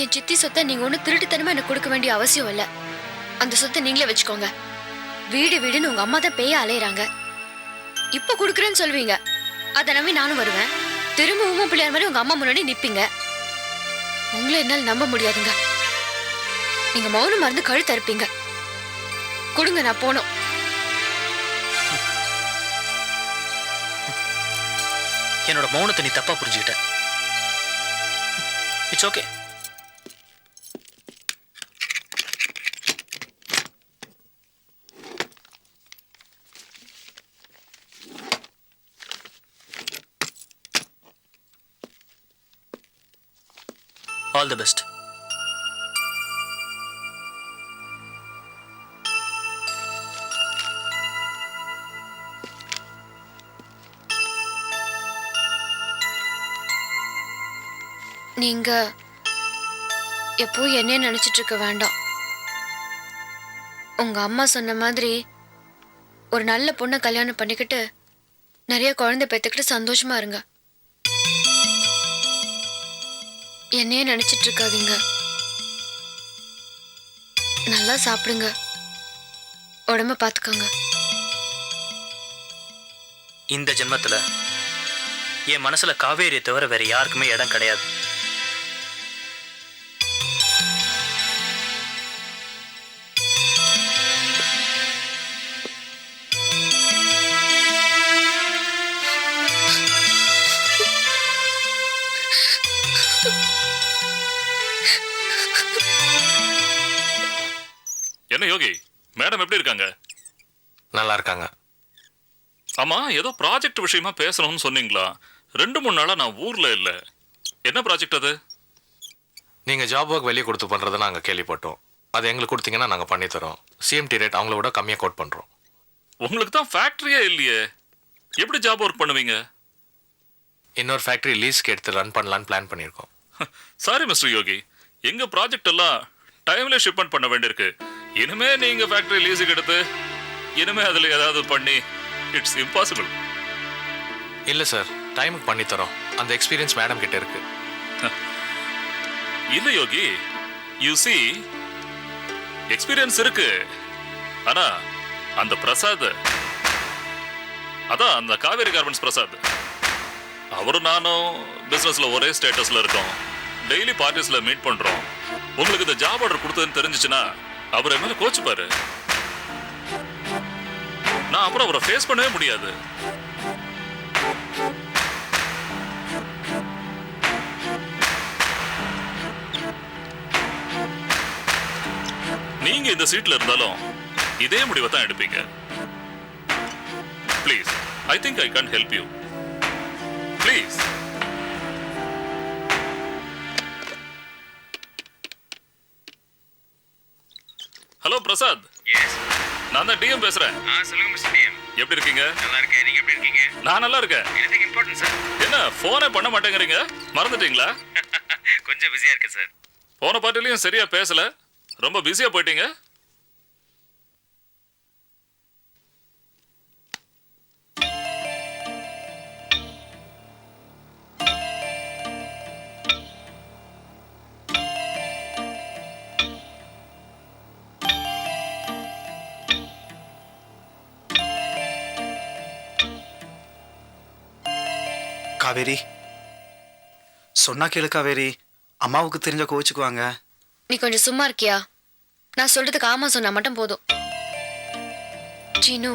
என் சித்தி சொத்தை நீங்க ஒன்றும் திருட்டுத்தனமா எனக்கு கொடுக்க வேண்டிய அவசியம் இல்லை. அந்த சொத்தை நீங்களே வச்சுக்கோங்க. வீடு வீடுன்னு உங்க அம்மா தான் பேய அலையிறாங்க. இப்போ கொடுக்குறேன்னு சொல்வீங்க, அதை நம்பி நானும் வருவேன். திரும்பவும் பிள்ளையார் மாதிரி உங்க அம்மா முன்னாடி நிப்பீங்க. உங்களை என்னால் நம்ப முடியாதுங்க. நீங்க மௌனம் மறந்து கழுத்து அறுப்பீங்க. கொடுங்க, நான் போனோம். என்னோட மௌனத்தை நீ தப்பா புரிஞ்சுக்கிட்ட. It's okay. All the best. நீங்க எப்போ என்ன நினைச்சிட்டு இருக்க வேண்டாம். உங்க அம்மா சொன்ன மாதிரி ஒரு நல்ல பொண்ணை கல்யாணம் பண்ணிக்கிட்டு நிறைய குழந்தை பெற்றுக்கிட்டு சந்தோஷமா இருங்க. என்னையே நினைச்சிட்டு இருக்காதீங்க. நல்லா சாப்பிடுங்க, உடம்ப பார்த்துக்கோங்க. இந்த ஜென்மத்துல என் மனசுல காவேரியை தவிர வேற யாருக்குமே இடம் கிடையாது. என்ன யோகி, மேடம் எப்படி இருக்காங்க? நல்லா இருக்காங்க. ஆமா, ஏதோ ப்ராஜெக்ட் விஷயமா பேசணும்னு சொன்னீங்களா? 2-3 நாளா நான் ஊர்ல இல்ல. என்ன ப்ராஜெக்ட் அது? நீங்க ஜாப் ஒர்க் வெளியே கொடுத்து பண்றதை நாங்கள் கேள்விப்பட்டோம். அது எங்களுக்கு கொடுத்தீங்கன்னா நாங்கள் பண்ணி தரோம். சிஎம்டி ரேட் அவங்கள விட கம்மியாக கோட் பண்றோம். உங்களுக்கு தான் ஃபேக்டரியே இல்லையே, எப்படி ஜாப் ஒர்க் பண்ணுவீங்க? இன்னொரு ஃபேக்டரி லீஸ்க்கு எடுத்து ரன் பண்ணலான்னு பிளான் பண்ணியிருக்கோம். சாரி மிஸ்டர் யோகி, எங்க ப்ராஜெக்ட் எல்லாம் டைம்ல ஷிப்மெண்ட் பண்ண வேண்டியிருக்கு. இனிமே நீங்க ஃபேக்டரி லீஸுக்கு எடுத்து இனிமே அதுல ஏதாவது பண்ணி இட்ஸ் இம்பாசிபிள். இல்லை சார், டைமுக்கு பண்ணி தரோம். அந்த எக்ஸ்பீரியன்ஸ் மேடம் கிட்ட இருக்கு. இல்ல யோகி, யூ சி எக்ஸ்பீரியன்ஸ் இருக்கு. ஆனா அந்த பிரசாத், அதான் அந்த காவேரி கார்மெண்ட்ஸ் பிரசாத், அவரும் நானும் பிசினஸ்ல ஒரே ஸ்டேட்டஸ்ல இருக்கோம். டெய்லி பார்ட்டிஸ்ல மீட் பண்றோம். உங்களுக்கு இந்த ஜாப் ஆர்டர் கொடுத்ததுன்னு தெரிஞ்சிச்சுன்னா அவர் என் மேல கோச்சுப்பாரு. நான் அப்புறம் அவரை ஃபேஸ் பண்ணவே முடியாது. நீங்க இந்த சீட்ல இருந்தாலும் இதே முடிவை தான் எடுப்பீங்க. Please, I think I can help you. Please. Hello Prasad. நான் தான் டிஎம் பேசுறேன். சொல்லுங்க மிஸ்டர் டிஎம். எப்படி இருக்கீங்க? நல்லா இருக்கேன். நீங்க எப்படி இருக்கீங்க? நான் நல்லா இருக்கேன். Anything important sir? என்ன போனே பண்ண மாட்டேங்கிறீங்க? மறந்துட்டீங்களா? கொஞ்சம் பிஸியா இருக்கேன் சார். போன பார்ட்டிலையும் சரியா பேசல, ரொம்ப பிஸியா போயிட்டீங்க. காவேரி சொன்னா கேளு காவேரி, அம்மாவுக்கு தெரிஞ்ச கோச்சுக்குவாங்க. நீ கொஞ்சம் சும்மா இருக்கியா? நான் சொல்றதுக்கு ஆமா சொன்னா மட்டும் போதும். சீனு,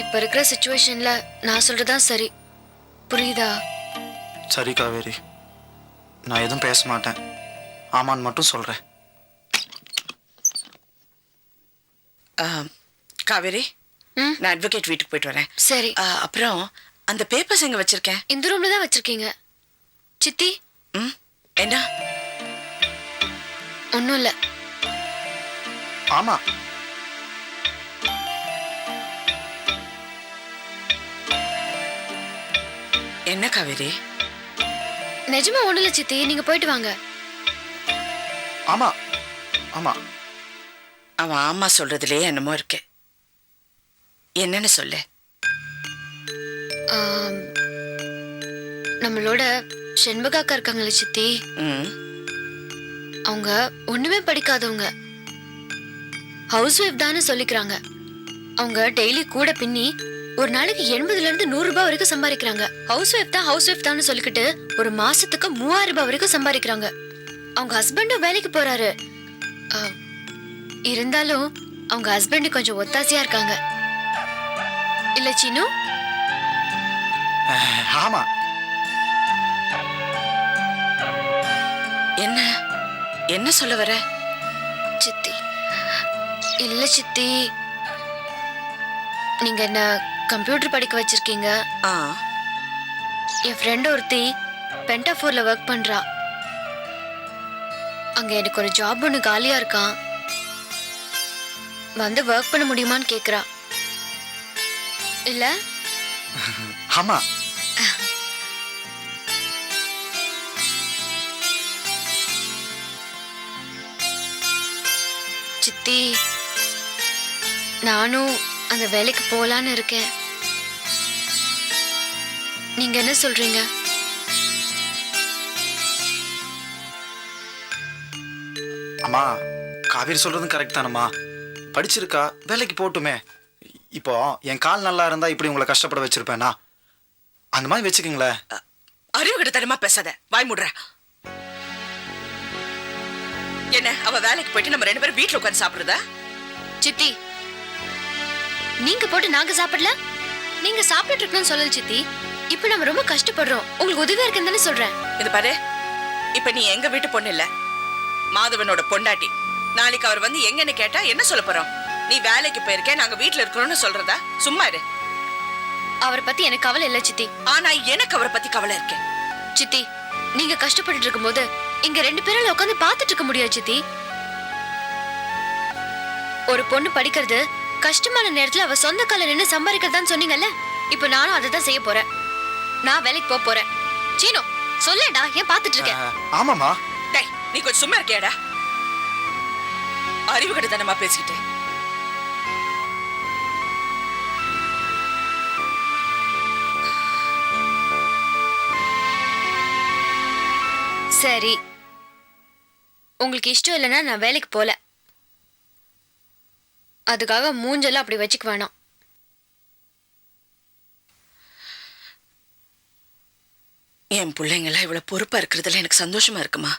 இப்ப இருக்கிற சிச்சுவேஷன்ல நான் சொல்றதுதான் சரி, புரியுதா? சரி காவேரி, நான் எதுவும் பேச மாட்டேன், ஆமான்னு மட்டும் சொல்றேன். காவேரி, நான் அட்வொகேட் வீட்டுக்கு போயிட்டு வரேன். சரி. அப்புறம் அந்த பேப்பர்ஸ் எங்க வச்சிருக்கேன்? இந்த ரூம்ல தான் வச்சிருக்கீங்க. சித்தி. என்ன? ஒன்றும் இல்லை. ஆமா, என்ன காவேரி? நிஜமா ஒன்றும் இல்லை சித்தி, நீங்க போயிட்டு வாங்க. ஆமா ஆமா. அவன் ஆமா சொல்றதுலயே என்னமோ இருக்கு. என்னன்னு சொல்லு. நம்மளோட செண்பகாக்கா இருக்காங்களே சித்தி, அவங்க ஒண்ணுமே படிக்காதவங்க, ஹவுஸ் ஒய்ஃப் தானே சொல்லிக்கிறாங்க. அவங்க டெய்லி கூட பின்னி ஒரு நாளைக்கு 80ல இருந்து 100 ரூபாய் வரைக்கும் சம்பாதிக்கிறாங்க. ஹவுஸ் ஒய்ஃப் தான் சொல்லிக்கிட்டு ஒரு மாசத்துக்கு 3000 ரூபாய் வரைக்கும் சம்பாதிக்கிறாங்க. அவங்க ஹஸ்பண்டும் வேலைக்கு போறாரு. இருந்தாலும் அவங்க ஹஸ்பண்ட் கொஞ்சம் ஒத்தாசையா இருக்காங்க இல்ல சீனு? ஆமா. என்ன என்ன சொல்ல வர? சித்தி இல்ல சித்தி, நீங்க என்ன கம்ப்யூட்டர் படிக்க வச்சிருக்கீங்க. என் ஃப்ரெண்ட் ஒருத்தி பென்டாஃபோர்ல ஒர்க் பண்றா. அங்க எனக்கு ஒரு ஜாப் ஒன்று காலியா இருக்கான், வந்து ஒர்க் பண்ண முடியுமான்னு கேக்குறா. இல்ல? ஆமா. சித்தி, நானும் அந்த வேலைக்கு போலான்னு இருக்கேன். நீங்க என்ன சொல்றீங்க? அம்மா, காவேரி சொல்றதும் கரெக்ட் தானம்மா. படிச்சிருக்கா, வேலைக்கு போட்டுமே. இப்போ என் கால் நல்லா இருந்தா இப்படி உங்களை கஷ்டப்பட வச்சிருப்பேனா? அந்த மாதிரி வச்சுக்கீங்களேன். அறிவு கிட்டத்தனமா பேசாத, வாய் மூடுற. என்ன அவ வேலைக்கு போயிட்டு நம்ம 2 பேரும் வீட்டுல உட்காந்து சாப்பிடுறதா? சித்தி, நீங்க போட்டு நாங்க சாப்பிடல, நீங்க சாப்பிட்டு இருக்கணும்னு சொல்லல சித்தி. இப்ப நம்ம ரொம்ப கஷ்டப்படுறோம், உங்களுக்கு உதவியா இருக்குன்னு தானே சொல்றேன். இது பாரு, இப்ப நீ எங்க வீட்டு பொண்ணு இல்ல, மாதவனோட பொண்டாட்டி. நாளைக்கு அவர் வந்து எங்கன்னு கேட்டா என்ன சொல்ல போறோம்? நீ வேலைக்கு போயிருக்க, நாங்க வீட்டுல இருக்கணும்னு சொல்றதா? சும்மா இரு. அவரை பத்தி எனக்கு கவலை இல்ல சித்தி. ஆனா எனக்கு அவரை பத்தி கவலை இருக்கு. சித்தி, நீங்க கஷ்டப்பட்டு இருக்கும் போது இங்க 2 பேரால உட்காந்து பாத்துட்டு இருக்க முடியாது சித்தி. ஒரு பொண்ணு படிக்கிறது கஷ்டமான நேரத்துல அவ சொந்த கால நின்று சம்பாதிக்கிறதான்னு சொன்னீங்கல்ல, இப்ப நானும் அதை தான் செய்ய போறேன். நான் வேலைக்கு போறேன். சீனோ சொல்லேடா, ஏன் பாத்துட்டு இருக்கேன்? ஆமாமா. டேய், நீ கொஞ்சம் சும்மா இருக்கியாடா? அறிவு கிட்டத்தனமா பேசிக்கிட்டு. சரி, உங்களுக்கு இஷ்டம் இல்லைன்னா நான் வேலைக்கு போல. அதுக்காக மூஞ்செல்லாம் அப்படி வச்சுக்க வேணாம். என் பிள்ளைங்கெல்லாம் இவ்வளவு பொறுப்பா இருக்கிறதுல எனக்கு சந்தோஷமா இருக்குமா.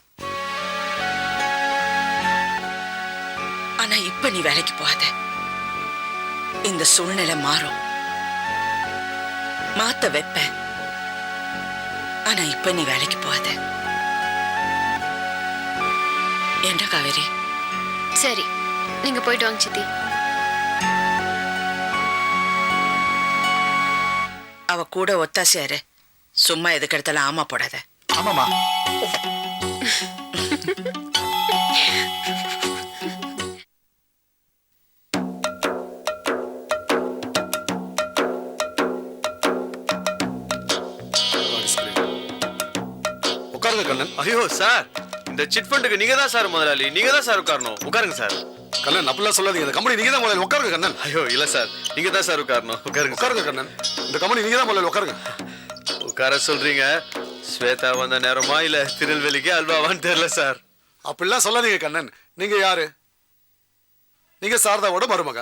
ஆனா இப்ப நீ வேலைக்கு போகாத. இந்த சூழ்நிலை மாறும், மாத்த வைப்ப. ஆனா இப்ப நீ வேலைக்கு போகாத. என்ன காவேரி? சரி, நீங்க போயிட்டு வாங்க சித்தி. அவ கூட ஒத்தாசையாரு, சும்மா எதுக்கு எடுத்தாலும் ஆமா போடாத. ஆமாமா. உட்காருங்க கண்ணன். ஐயோ சார், இந்த சிட் ஃபண்டுக்கு நீங்க தான் சார் முதலாளி, நீங்க தான் சார் உட்காரணும். உட்காருங்க சார். கண்ணன், அப்படிலாம் சொல்லாதீங்க. இந்த கம்பெனி நீங்க தான் முதல்ல உட்காருங்க கண்ணன். ஐயோ இல்ல சார், நீங்க தான் சார் உட்காரணும். உட்காருங்க. உட்காருங்க கண்ணன், இந்த கம்பெனி நீங்க தான் முதல்ல உட்காருங்க. உட்கார சொல்றீங்க. ஸ்வேதா வந்த நேரமா இல்ல திருநெல்வேலிக்கு அல்வாவான்னு தெரியல சார். அப்படிலாம் சொல்லாதீங்க கண்ணன். நீங்க யாரு? நீங்க சாரதாவோட மருமக.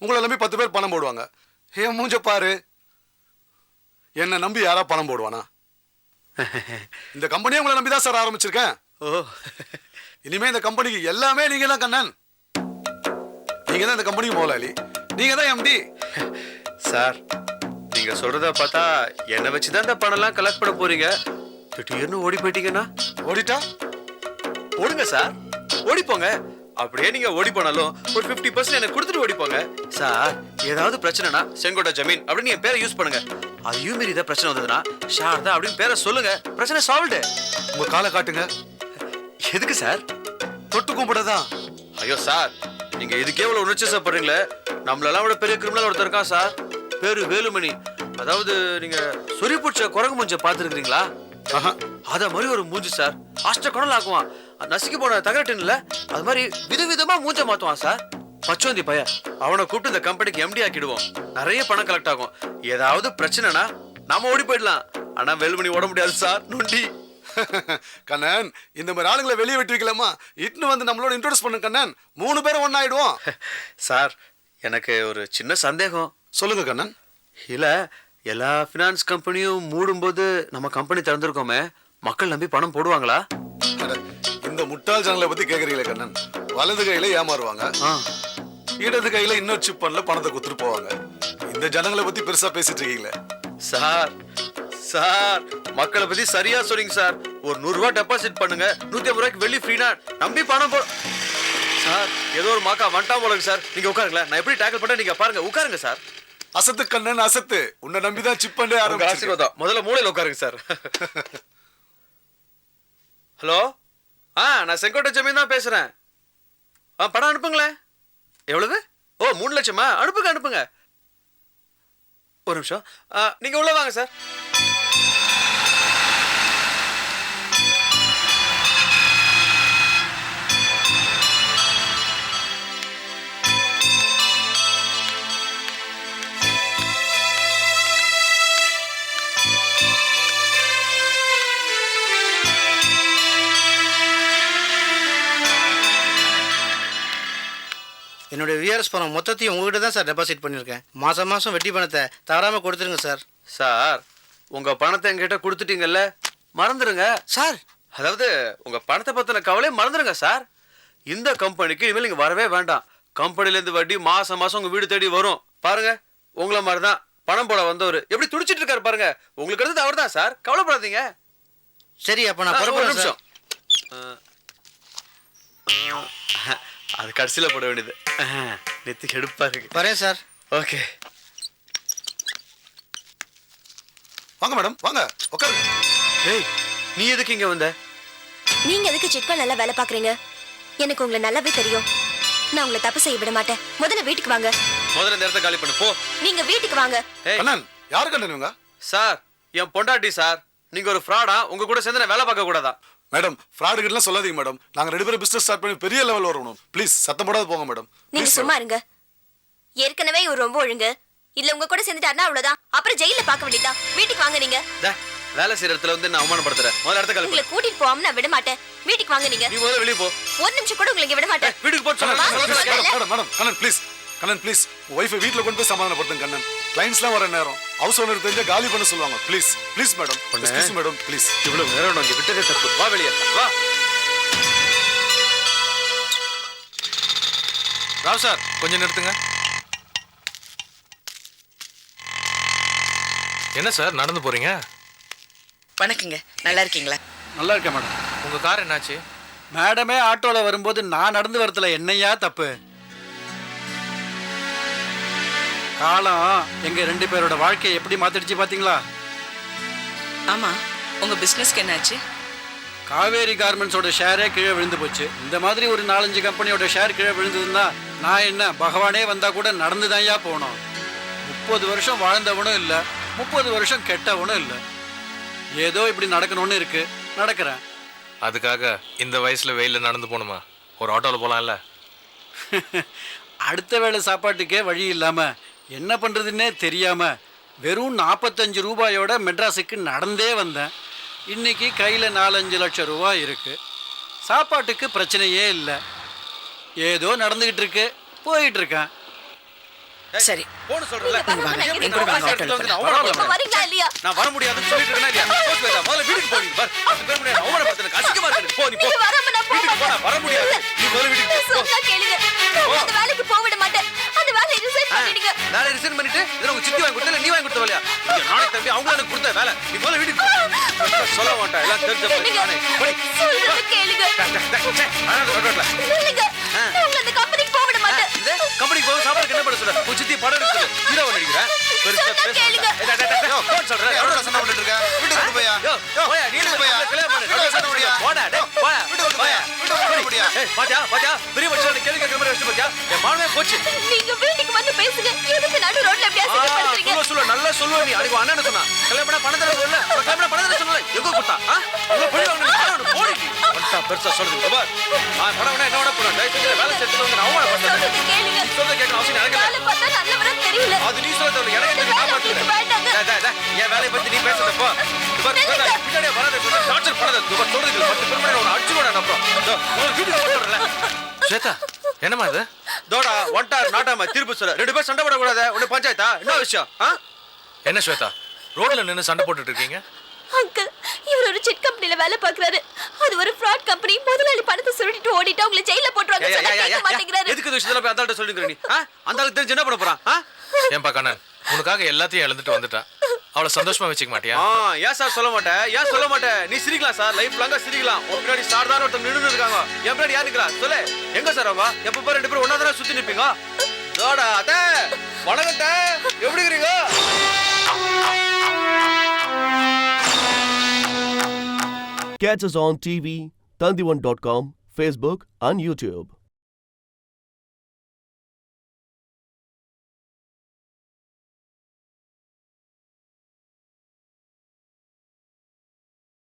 உங்களை நம்பி 10 பேர் பணம் போடுவாங்க. ஏன் மூஞ்ச பாரு. என்ன நம்பி யாரா பணம் போடுவானா? இந்த கம்பெனியை உங்களை நம்பி தான் சார் ஆரம்பிச்சிருக்கேன். ஓ, இனிமே இந்த கம்பெனிக்கு எல்லாமே நீங்க தான் கண்ணன். நீங்க தான் இந்த கம்பெனிக்கு முதலாளி, நீங்க தான் எம்டி. சார் நீங்க சொல்றத பார்த்தா என்னை வச்சுதான் இந்த பணம்லாம் கலெக்ட் பண்ண போறீங்க. திடீர்னு ஓடி போயிட்டீங்கன்னா? ஓடிட்டா ஓடுங்க சார், ஓடிப்போங்க. அப்படியே நீங்க ஓடி போனாலும் ஒரு 50% எனக்கு கொடுத்துட்டு ஓடி போங்க சார். ஏதாவது பிரச்சனைனா செங்கோட்டை ஜமீன் அப்படின்னு என் பேரை யூஸ் பண்ணுங்க. அதையும் மீறி ஏதாவது பிரச்சனை வந்ததுன்னா ஷாரதா அப்படின்னு பேரை சொல்லுங்க. பிரச்சனை சால்வ்டு. உங்க காலை காட்டுங்க. எதுக்கு சார்? தொட்டு கும்பிடதான். ஐயோ சார், நீங்க இதுக்கே இவ்வளவு உணர்ச்சிசப்படுறீங்களே. நம்மளெல்லாம் விட பெரிய கிரிமினல் ஒருத்தர் இருக்கான் சார், பேரு வேலுமணி. அதாவது நீங்க சொறி பிடிச்ச குரங்கு மூஞ்ச பாத்துருக்கீங்களா? அத மாதிரி ஒரு மூஞ்சி சார். அஷ்ட குணல் ஆக்குவான். நசுக்கி போன தகரட்டுல அது மாதிரி விதவிதமா மூஞ்ச மாத்துவான் சார். பச்சோந்தி பையன். அவனை கூப்பிட்டு இந்த கம்பெனிக்கு எம்டி ஆக்கிடுவோம். நிறைய பணம் கலெக்ட் ஆகும். ஏதாவது பிரச்சனைனா நாம ஓடி போயிடலாம். ஆனா வேலுமணி ஓட முடியாது சார், நொண்டி. கண்ணன், இந்த மாதிரி ஆளுங்களை வெளியே விட்டு வைக்கலாமா? இட்னு வந்து நம்மளோட இன்ட்ரோடியூஸ் பண்ணு கண்ணன். 3 பேரும் ஒன்னாயிடுவோம். சார் எனக்கு ஒரு சின்ன சந்தேகம். சொல்லுங்க கண்ணன். இல்ல, எல்லா பினான்ஸ் கம்பெனியும் மூடும்போது நம்ம கம்பெனி திறந்திருக்கோமே, மக்கள் நம்பி பணம் போடுவாங்களா? இந்த முட்டாள் ஜனங்களை பத்தி கேக்குறீங்களே கண்ணன். வலது கையில ஏமாறுவாங்க, இடது கையில இன்னொரு சிப் பண்ணல பணத்தை குத்துட்டு போவாங்க. இந்த ஜனங்களை பத்தி பெருசா பேசிட்டு இருக்கீங்களே சார். சார் மக்களை பத்தி சரியா சொல்றீங்க சார். ஒரு 100 ரூபாய் டெபாசிட் பண்ணுங்க, 150 ரூபாய்க்கு வெள்ளி ஃப்ரீனா நம்பி பணம் சார். ஏதோ ஒரு மாக்கா வண்டா போலங்க சார். நீங்க உட்காருங்களேன், நான் எப்படி டேக்கிள் பண்ண நீங்க பாருங்க. உட்காருங்க சார். அசத்து கண்ணன் அசத்து. உன்னை நம்பிதான் சிப் பண்ணே ஆரம்பிச்சிருக்கோம். முதல்ல மூலையில உட்காருங்க சார். ஹலோ, நான் செங்கோட்டை ஜமீன் தான் பேசுறேன். பணம் அனுப்புங்களேன். எவ்வளவு? ஓ, 3 லட்சமா? அனுப்புங்க அனுப்புங்க. ஒரு நிமிஷம், நீங்க உள்ள வாங்க சார். என்னுடைய விஆர்எஸ் பணம் மொத்தத்தையும் உங்ககிட்ட தான் சார் டெபாசிட் பண்ணியிருக்கேன். மாதம் மாதம் வட்டி பணத்தை தவறாமல் கொடுத்துருங்க சார். சார் உங்க பணத்தை என்கிட்ட கொடுத்துட்டீங்கல்ல, மறந்துடுங்க சார். அதாவது உங்க பணத்தை பத்தின கவலை மறந்துடுங்க சார். இந்த கம்பெனிக்கு இனிமேல் நீங்க வரவே வேண்டாம். கம்பெனிலேருந்து வட்டி மாசம் மாசம் உங்க வீடு தேடி வரும். பாருங்க, உங்களை மாதிரிதான் பணம் போட வந்தவர் எப்படி துடிச்சிட்டு இருக்காரு பாருங்க. உங்களுக்கு அடுத்தது அவர் தான் சார், கவலைப்படாதீங்க. சரி, அப்போ நான் ஒரு நிமிஷம். அது கடைசியில போட வேண்டியது. நெத்திக்கு எடுப்பா இருக்கு. வரேன் சார். ஓகே, வாங்க மேடம், வாங்க உட்காருங்க. ஏய், நீ எதுக்கு இங்க வந்த? நீங்க எதுக்கு சிட்பா நல்லா வேலை பாக்குறீங்க? எனக்கு உங்களை நல்லாவே தெரியும். நான் உங்களை தப்பு செய்ய விட மாட்டேன். முதல்ல வீட்டுக்கு வாங்க. முதல்ல இந்த இடத்தை காலி பண்ணு போ. நீங்க வீட்டுக்கு வாங்க. கண்ணன், யாரு கண்ணன் இவங்க? சார், என் பொண்டாட்டி சார். நீங்க ஒரு ஃப்ராடா? உங்க கூட சேர்ந்து நான் வேலை பார்க்க கூடாதா? மேடம், ஃப்ராடு கிட்டலாம் சொல்லாதீங்க மேடம். நாங்க 2 பேரும் பிசினஸ் ஸ்டார்ட் பண்ணி பெரிய லெவல் வரணும். ப்ளீஸ் சத்தம் போடாத போங்க மேடம். நீங்க சும்மா இருங்க. ஏற்கனவே இவர் ரொம்ப ஒழுங்கு. இல்ல உங்க கூட சேர்ந்துட்டாருன்னா அவ்வளவுதான். அப்புறம் ஜெயில பார்க்க வேண்டியதான். வீட்டுக்கு வாங்க நீங்க. வேலை செய்யற இடத்துல வந்து நான் அவமானப்படுத்துறேன். முதல்ல இடத்த காலி உங்களை கூட்டிட்டு போகாம நான் விட மாட்டேன். வீட்டுக்கு வாங்க நீங்க. நீ முதல்ல வெளிய போ. ஒரு நிமிஷம் கூட உங்களுக்கு விட மாட்டேன். வீட்டுக்கு போ சொல்றேன். Madam madam, Kannan please, Kannan please, wifi வீட்ல கொண்டு போய் சமாதானப்படுத்துங்க கண்ணன். கிளைண்ட்ஸ்லாம் வர நேரம். ஹவுஸ் ஓனர் தெரிஞ்சா காலி பண்ண சொல்லுவாங்க. Please please madam, excuse madam please. இவ்வளவு நேரம் நான் விட்டதே தப்பு. வா வெளியே வா. ராவ் சார், கொஞ்சம் நிறுத்துங்க. என்ன சார் நடந்து போறீங்க? வணக்கங்க, நல்லா இருக்கீங்களா? நல்லா இருக்கேன் மேடம். உங்க கார் என்னாச்சு? மேடமே ஆட்டோவில் வரும்போது நான் நடந்து வரதுல என்னையா தப்பு? காலம் எங்க 2 பேரோட வாழ்க்கையை எப்படி மாத்திடுச்சு பாத்தீங்களா? ஆமா, உங்க பிசினஸ்க்கு என்னாச்சு? காவேரி கார்மெண்ட்ஸோட ஷேரே கீழே விழுந்து போச்சு. இந்த மாதிரி ஒரு 4-5 கம்பெனியோட ஷேர் கீழே விழுந்ததுன்னா நான் என்ன பகவானே வந்தா கூட நடந்துதான்யா போனோம். 30 வருஷம் வாழ்ந்தவனும் இல்லை, 30 வருஷம் கெட்டவனும் இல்லை. ஏதோ இப்படி நடக்கணும்னு இருக்கு, நடக்கிறேன். அதுக்காக இந்த வயசுல வெயில நடந்து போகணுமா? ஒரு ஆட்டோல போலாம்ல. அடுத்த வேளை சாப்பாட்டுக்கே வழி இல்லாம என்ன பண்றதுன்னே தெரியாம வெறும் 45 ரூபாயோட மெட்ராஸுக்கு நடந்தே வந்தேன். இன்னைக்கு கையில 4-5 லட்சம் ரூபாய் இருக்கு. சாப்பாட்டுக்கு பிரச்சனையே இல்லை. ஏதோ நடந்துகிட்டு இருக்கு, போயிட்டு இருக்கேன். சரி, போன்னு சொல்றேன். வரீங்களா இல்லையா? நான் வர முடியாதுன்னு சொல்லிட்டு இருக்கேனா இல்லையா போ ஸ்வேதா முதல்ல வீட்டுக்கு போ நீ பார் அது பேர் முடியாது அவன பார்த்தா அசிங்கமா இருக்கு போ நீ போ வீட்டுக்கு போ நான் வர முடியாது நீ முதல்ல வீட்டுக்கு போ சொன்னா கேளுங்க நான் அந்த வேலைக்கு போக விட மாட்டேன் அந்த வேலையை ரிசைன் பண்ணிடுங்க வேலை ரிசைன் பண்ணிட்டு இத உங்க சித்தி வாங்கி கொடுத்தல நீ வாங்கி கொடுத்தவளையா இங்க நானே தம்பி அவங்க எனக்கு கொடுத்த வேலை நீ முதல்ல வீட்டுக்கு போ சொல்ல மாட்டேன் எல்லாம் தெரிஞ்ச போய் நானே போடி சொல்றத கேளுங்க இல்லங்க நான் உங்களை அந்த கம்பெனிக்கு போக விட மாட்டேன் கம்பெனிக்கு போக சாப்பாடு என்ன பண்ண சொல்ற உன் சித்தி படம் எடுத்து ஹீரோ நடிக்கிற பெருசா பேச போன் சொல்ற எவ்வளவு சண்டை போட்டுட்டு இருக்க வீட்டுக்கு போயா போயா நீ போயா கல்யாணம் பண்ணு போடா டேய் போயா வீட்டுக்கு போயா வீட்டுக்கு போயா ஏய் பாத்தியா பெரிய மச்சான் கேள்வி கேட்கற மாதிரி வச்சு பாத்தியா என் மானமே போச்சு நீங்க வீட்டுக்கு வந்து பேசுங்க எதுக்கு நடு ரோட்ல அப்படியே அசிங்கப்படுத்துறீங்க சொல்ல நல்லா சொல்லுவ நீ அன்னைக்கு அண்ணன் சொன்னா கல்யாணம் பண்ண பணம் தர சொல்ல கல்யாணம் பணம் தர சொல்ல எங்க கொடுத்தா உங்க போய் அவங்க போடி வந்தா பெருசா சொல்லுங்க பார் நான் பணம் என்ன என்ன பண்ண டேய் செஞ்சு வேலை செஞ்சு வந்து நான் அவளை பண்ணேன் கேளுங்க சொல்ல கேட்க அவசியம் எனக்கு வேலை பார்த்தா நல்லவரா தெரியல அது நீ சொல்றது எனக்கு தெரியும் நான் பாத்துக்கிறேன் டேய் என் வேலைய பத்தி நீ பேசத போ பார் பின்னாடியே வராத சொல்ல டார்ச்சர் பண்ணாத பார் சொல்றது 10 பேர் முன்னாடி ஒரு அடிச்சு போடா அப்புறம் ஒரு வீடியோ போடுறல ஸ்வேதா என்னம்மா இது தோடா ஒன்டார் நாட்டாம திருப்பி சொல்ல ரெண்டு பேர் சண்டை போட கூடாது ஒண்ணு பஞ்சாயத்தா என்ன விஷயம் என்ன ஸ்வேதா ரோட்ல நின்னு சண்டை போட்டுட்டு இருக்கீங்க அங்கிள் இவர் ஒரு சிட் கம்பெனில வேலை பார்க்கறாரு அது ஒரு ஃப்ராட் கம்பெனி முதலாளி பணத்தை சுருட்டிட்டு ஓடிட்டா உங்களை ஜெயில போட்டுருவாங்க சொன்னா கேட்க மாட்டேங்கிறாரு எதுக்கு இந்த விஷயத்துல போய் அந்தாள்ட்ட சொல்லுங்க நீ அந்த ஆளுக்கு தெரிஞ்சு என்ன பண்ண போறான் ஏன்பா கண்ணன் உனக்காக எல்லாத்தையும் இழந்துட்டு வந்துட்டா அவளை சந்தோஷமா வச்சுக்க மாட்டியா ஏன் சார் சொல்ல மாட்டேன் ஏன் சொல்ல மாட்டேன் நீ சிரிக்கலாம் சார் லைஃப் லாங்கா சிரிக்கலாம் உன் பின்னாடி சார் தான் ஒருத்தர் நின்று இருக்காங்க என் பின்னாடி யார் நிக்கிறா சொல்லு எங்க சார் அவங்க எப்ப பாரு 2 பேரும் ஒண்ணா தானே சுத்தி நிப்பீங்க தோடா அத்தை வணக்கத்தை எப்படி இருக்கீங்க Catch us on TV, Tandivan.com, Facebook and YouTube.